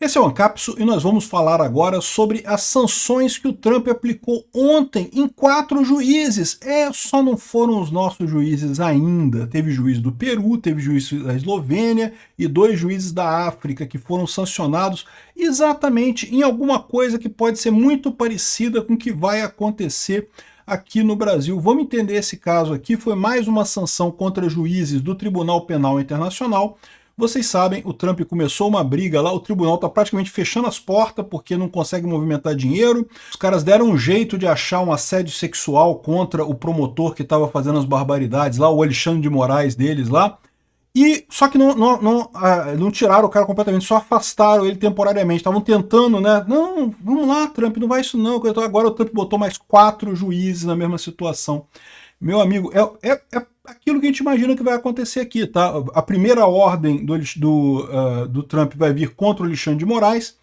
Esse é o Ancapso e nós vamos falar agora sobre as sanções que o Trump aplicou ontem em 4 juízes. Só não foram os nossos juízes ainda. Teve juiz do Peru, teve juiz da Eslovênia e 2 juízes da África que foram sancionados exatamente em alguma coisa que pode ser muito parecida com o que vai acontecer aqui no Brasil. Vamos entender esse caso aqui. Foi mais uma sanção contra juízes do Tribunal Penal Internacional. Vocês sabem, o Trump começou uma briga lá, o tribunal está praticamente fechando as portas porque não consegue movimentar dinheiro. Os caras deram um jeito de achar um assédio sexual contra o promotor que estava fazendo as barbaridades lá, o Alexandre de Moraes deles lá. Só que não tiraram o cara completamente, só afastaram ele temporariamente. Estavam tentando, né? Não, vamos lá, Trump, não vai isso não. Agora o Trump botou mais 4 juízes na mesma situação. Meu amigo, é aquilo que a gente imagina que vai acontecer aqui, tá? A primeira ordem do Trump vai vir contra o Alexandre de Moraes.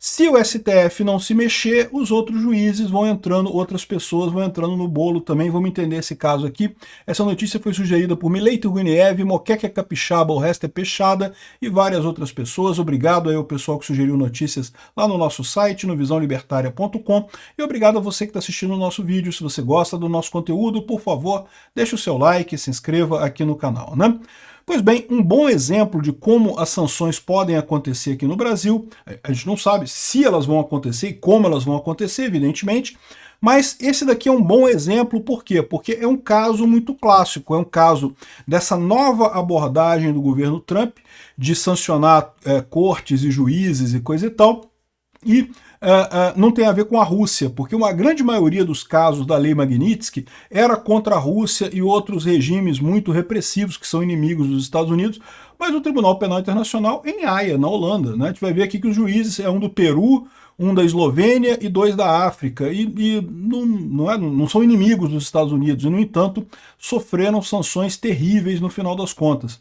Se o STF não se mexer, os outros juízes vão entrando, outras pessoas vão entrando no bolo também. Vamos entender esse caso aqui. Essa notícia foi sugerida por Milei Turguniev, Moqueca Capixaba, o resto é peixada, e várias outras pessoas. Obrigado aí ao pessoal que sugeriu notícias lá no nosso site, no visãolibertaria.com, e obrigado a você que está assistindo o nosso vídeo. Se você gosta do nosso conteúdo, por favor, deixe o seu like e se inscreva aqui no canal, né? Pois bem, um bom exemplo de como as sanções podem acontecer aqui no Brasil, a gente não sabe se elas vão acontecer e como elas vão acontecer, evidentemente, mas esse daqui é um bom exemplo, por quê? Porque é um caso muito clássico, é um caso dessa nova abordagem do governo Trump de sancionar cortes e juízes e coisa e tal, e não tem a ver com a Rússia, porque uma grande maioria dos casos da Lei Magnitsky era contra a Rússia e outros regimes muito repressivos que são inimigos dos Estados Unidos, mas o Tribunal Penal Internacional em Haia, na Holanda, né? A gente vai ver aqui que os juízes é um do Peru, um da Eslovênia e 2 da África, e não são inimigos dos Estados Unidos, e no entanto sofreram sanções terríveis no final das contas.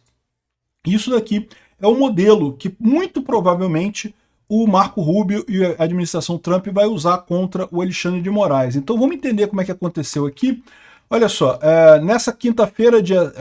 Isso daqui é o modelo que muito provavelmente o Marco Rubio e a administração Trump vai usar contra o Alexandre de Moraes. Então vamos entender como é que aconteceu aqui. Olha só, nessa quinta-feira, dia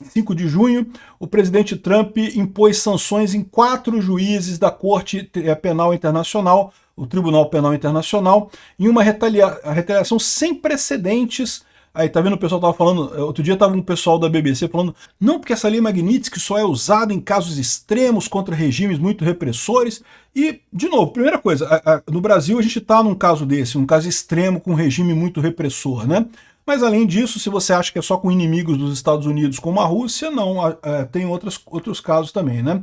5 de junho, o presidente Trump impôs sanções em 4 juízes da Corte Penal Internacional, o Tribunal Penal Internacional, em uma retaliação sem precedentes. Aí, tá vendo, o pessoal tava falando, outro dia tava um pessoal da BBC falando, não, porque essa lei Magnitsky só é usada em casos extremos contra regimes muito repressores. E, de novo, primeira coisa, no Brasil a gente tá num caso desse, um caso extremo com um regime muito repressor, né? Mas além disso, se você acha que é só com inimigos dos Estados Unidos como a Rússia, não, tem outros casos também, né?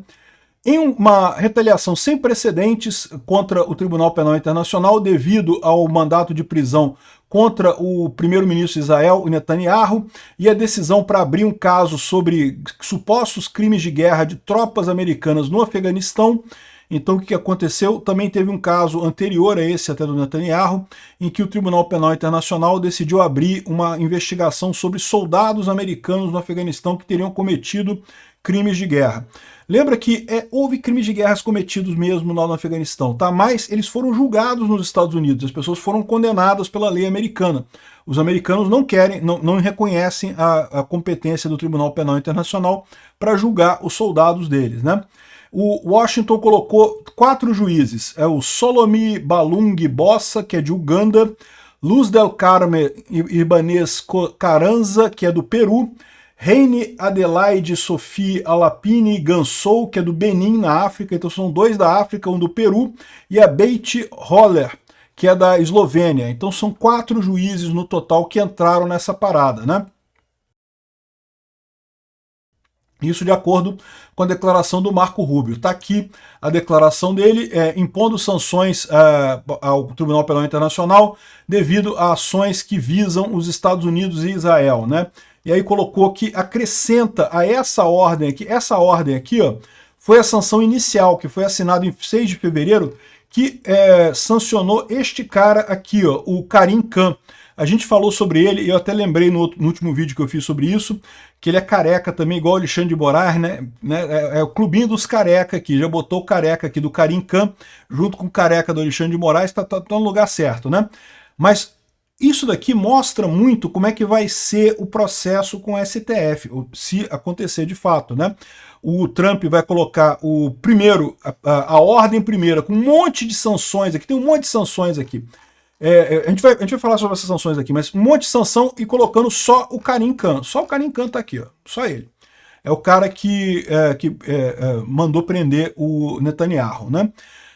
Em uma retaliação sem precedentes contra o Tribunal Penal Internacional devido ao mandato de prisão contra o primeiro-ministro de Israel, Netanyahu, e a decisão para abrir um caso sobre supostos crimes de guerra de tropas americanas no Afeganistão. Então o que aconteceu? Também teve um caso anterior a esse, até do Netanyahu, em que o Tribunal Penal Internacional decidiu abrir uma investigação sobre soldados americanos no Afeganistão que teriam cometido crimes de guerra. Lembra que houve crimes de guerra cometidos mesmo lá no Afeganistão, tá? Mas eles foram julgados nos Estados Unidos, as pessoas foram condenadas pela lei americana. Os americanos não querem, não reconhecem a competência do Tribunal Penal Internacional para julgar os soldados deles, né? O Washington colocou 4 juízes, o Solomi Balungi Bossa, que é de Uganda, Luz del Carme Ibanez Carranza, que é do Peru, Reine Adelaide Sophie Alapine Gansou, que é do Benin, na África, então são 2 da África, um do Peru, e a Beit Roller, que é da Eslovênia. Então são 4 juízes no total que entraram nessa parada, né? Isso de acordo com a declaração do Marco Rubio. Está aqui a declaração dele, impondo sanções ao Tribunal Penal Internacional devido a ações que visam os Estados Unidos e Israel, né? E aí colocou que acrescenta a essa ordem aqui, ó, foi a sanção inicial, que foi assinada em 6 de fevereiro, que sancionou este cara aqui, ó, o Karim Khan. A gente falou sobre ele, e eu até lembrei no último vídeo que eu fiz sobre isso, que ele é careca também, igual o Alexandre de Moraes, né? É o clubinho dos careca aqui, já botou o careca aqui do Karim Khan, junto com o careca do Alexandre de Moraes, tá no lugar certo, né? Mas Isso daqui mostra muito como é que vai ser o processo com o STF, se acontecer de fato, né? O Trump vai colocar o primeiro, a ordem primeira, com um monte de sanções aqui, tem um monte de sanções aqui. A gente vai falar sobre essas sanções aqui, mas um monte de sanção e colocando só o Karim Khan. Só o Karim Khan tá aqui, ó, só ele. É o cara que mandou prender o Netanyahu, né?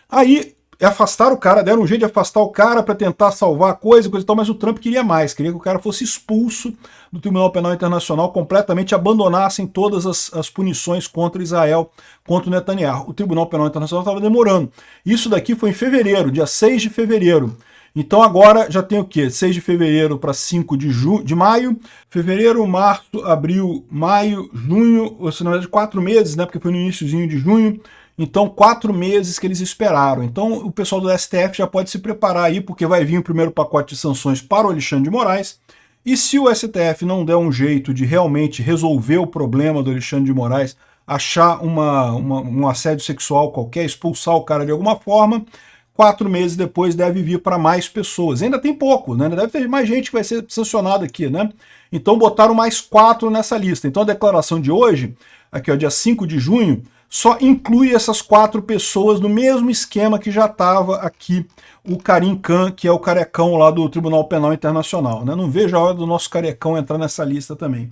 Aí afastaram o cara, deram um jeito de afastar o cara para tentar salvar a coisa e tal, mas o Trump queria mais, queria que o cara fosse expulso do Tribunal Penal Internacional, completamente abandonassem todas as punições contra Israel, contra o Netanyahu. O Tribunal Penal Internacional estava demorando. Isso daqui foi em fevereiro, dia 6 de fevereiro. Então agora já tem o quê? 6 de fevereiro para 5 de maio, fevereiro, março, abril, maio, junho, ou seja, na verdade 4 meses, né, porque foi no iniciozinho de junho. Então, 4 meses que eles esperaram. Então, o pessoal do STF já pode se preparar aí, porque vai vir o primeiro pacote de sanções para o Alexandre de Moraes. E se o STF não der um jeito de realmente resolver o problema do Alexandre de Moraes, achar um assédio sexual qualquer, expulsar o cara de alguma forma, 4 meses depois deve vir para mais pessoas. Ainda tem pouco, né? Ainda deve ter mais gente que vai ser sancionada aqui, né? Então, botaram mais 4 nessa lista. Então, a declaração de hoje, aqui ó, dia 5 de junho, só inclui essas 4 pessoas no mesmo esquema que já estava aqui o Karim Khan, que é o carecão lá do Tribunal Penal Internacional, né? Não vejo a hora do nosso carecão entrar nessa lista também.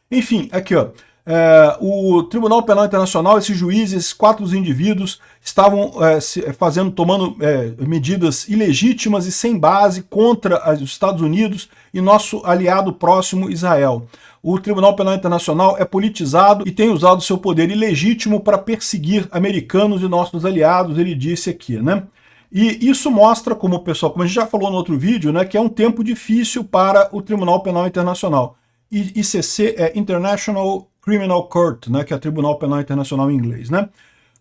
Enfim, aqui ó, o Tribunal Penal Internacional, esses juízes, esses 4 indivíduos estavam tomando medidas ilegítimas e sem base contra os Estados Unidos e nosso aliado próximo Israel. O Tribunal Penal Internacional é politizado e tem usado seu poder ilegítimo para perseguir americanos e nossos aliados, ele disse aqui, né? E isso mostra, como a gente já falou no outro vídeo, né, que é um tempo difícil para o Tribunal Penal Internacional. ICC é International Criminal Court, né, que é o Tribunal Penal Internacional em inglês, né?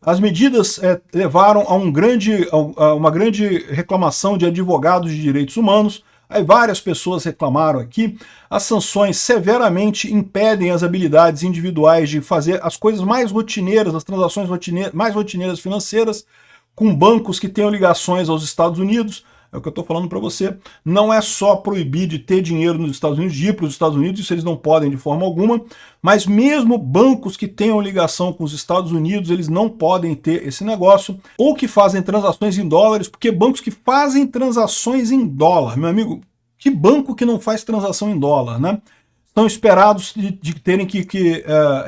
As medidas levaram a uma grande reclamação de advogados de direitos humanos. Aí várias pessoas reclamaram aqui. As sanções severamente impedem as habilidades individuais de fazer as coisas mais rotineiras, as transações mais rotineiras financeiras, com bancos que tenham ligações aos Estados Unidos. É o que eu estou falando para você. Não é só proibir de ter dinheiro nos Estados Unidos, de ir para os Estados Unidos, isso eles não podem de forma alguma, mas mesmo bancos que tenham ligação com os Estados Unidos, eles não podem ter esse negócio, ou que fazem transações em dólares, porque bancos que fazem transações em dólar, meu amigo, que banco que não faz transação em dólar, né? Estão esperados de terem que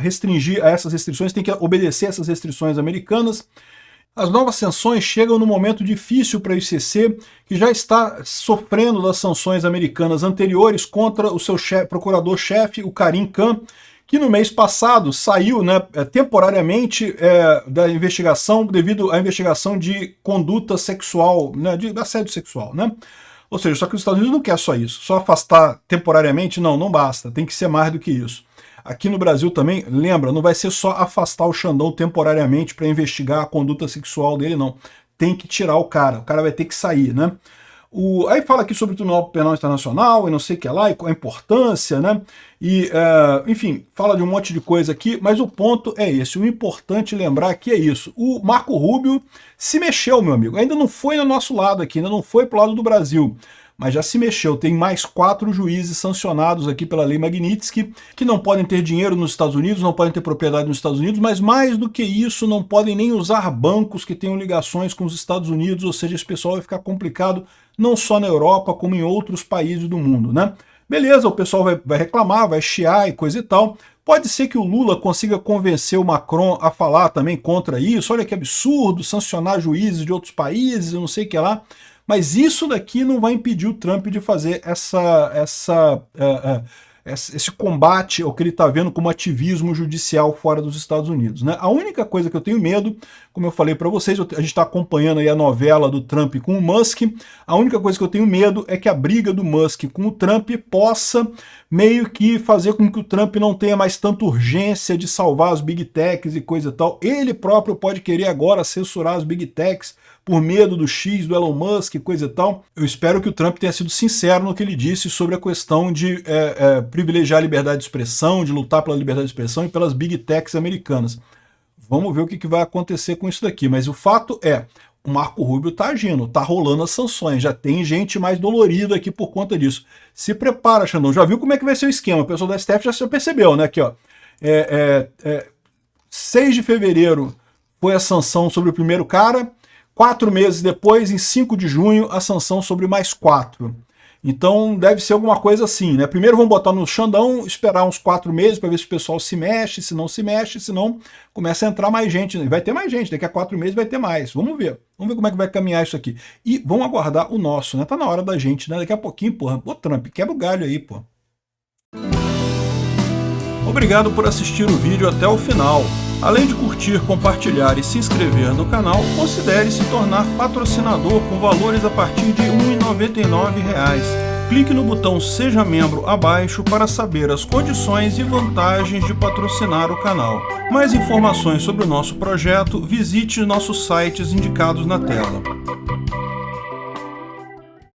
restringir a essas restrições, tem que obedecer essas restrições americanas. As novas sanções chegam num momento difícil para o ICC, que já está sofrendo das sanções americanas anteriores contra o seu procurador-chefe, o Karim Khan, que no mês passado saiu, né, temporariamente da investigação devido à investigação de conduta sexual, né, de assédio sexual, né? Ou seja, só que os Estados Unidos não quer só isso, só afastar temporariamente, não basta, tem que ser mais do que isso. Aqui no Brasil também, lembra, não vai ser só afastar o Xandão temporariamente para investigar a conduta sexual dele, não. Tem que tirar o cara vai ter que sair, né? Aí fala aqui sobre o Tribunal Penal Internacional e não sei o que lá, e a importância, né? E, enfim, fala de um monte de coisa aqui, mas o ponto é esse. O importante lembrar aqui é isso. O Marco Rubio se mexeu, meu amigo. Ainda não foi no nosso lado aqui, ainda não foi pro lado do Brasil, mas já se mexeu. Tem mais 4 juízes sancionados aqui pela Lei Magnitsky, que não podem ter dinheiro nos Estados Unidos, não podem ter propriedade nos Estados Unidos, mas mais do que isso, não podem nem usar bancos que tenham ligações com os Estados Unidos, ou seja, esse pessoal vai ficar complicado não só na Europa, como em outros países do mundo, né? Beleza, o pessoal vai reclamar, vai chiar e coisa e tal. Pode ser que o Lula consiga convencer o Macron a falar também contra isso. Olha que absurdo, sancionar juízes de outros países, eu não sei o que lá. Mas isso daqui não vai impedir o Trump de fazer esse combate ao que ele está vendo como ativismo judicial fora dos Estados Unidos, né? A única coisa que eu tenho medo, como eu falei para vocês, a gente está acompanhando aí a novela do Trump com o Musk, a única coisa que eu tenho medo é que a briga do Musk com o Trump possa meio que fazer com que o Trump não tenha mais tanta urgência de salvar as Big Techs e coisa e tal. Ele próprio pode querer agora censurar as Big Techs por medo do X, do Elon Musk, coisa e tal. Eu espero que o Trump tenha sido sincero no que ele disse sobre a questão de privilegiar a liberdade de expressão, de lutar pela liberdade de expressão e pelas Big Techs americanas. Vamos ver o que vai acontecer com isso daqui. Mas o fato é, o Marco Rubio está agindo, está rolando as sanções, já tem gente mais dolorida aqui por conta disso. Se prepara, Xandão, já viu como é que vai ser o esquema, o pessoal da STF já percebeu, né? Aqui, ó, 6 de fevereiro foi a sanção sobre o primeiro cara, 4 meses depois, em 5 de junho, a sanção sobre mais 4. Então deve ser alguma coisa assim, né? Primeiro vamos botar no Xandão, esperar uns 4 meses para ver se o pessoal se mexe, se não começa a entrar mais gente. Vai ter mais gente, daqui a 4 meses vai ter mais. Vamos ver como é que vai caminhar isso aqui. E vamos aguardar o nosso, né? Tá na hora da gente, né? Daqui a pouquinho, porra, ô Trump, quebra o galho aí, pô. Obrigado por assistir o vídeo até o final. Além de curtir, compartilhar e se inscrever no canal, considere se tornar patrocinador com valores a partir de R$ 1,99. Clique no botão Seja Membro abaixo para saber as condições e vantagens de patrocinar o canal. Mais informações sobre o nosso projeto, visite nossos sites indicados na tela.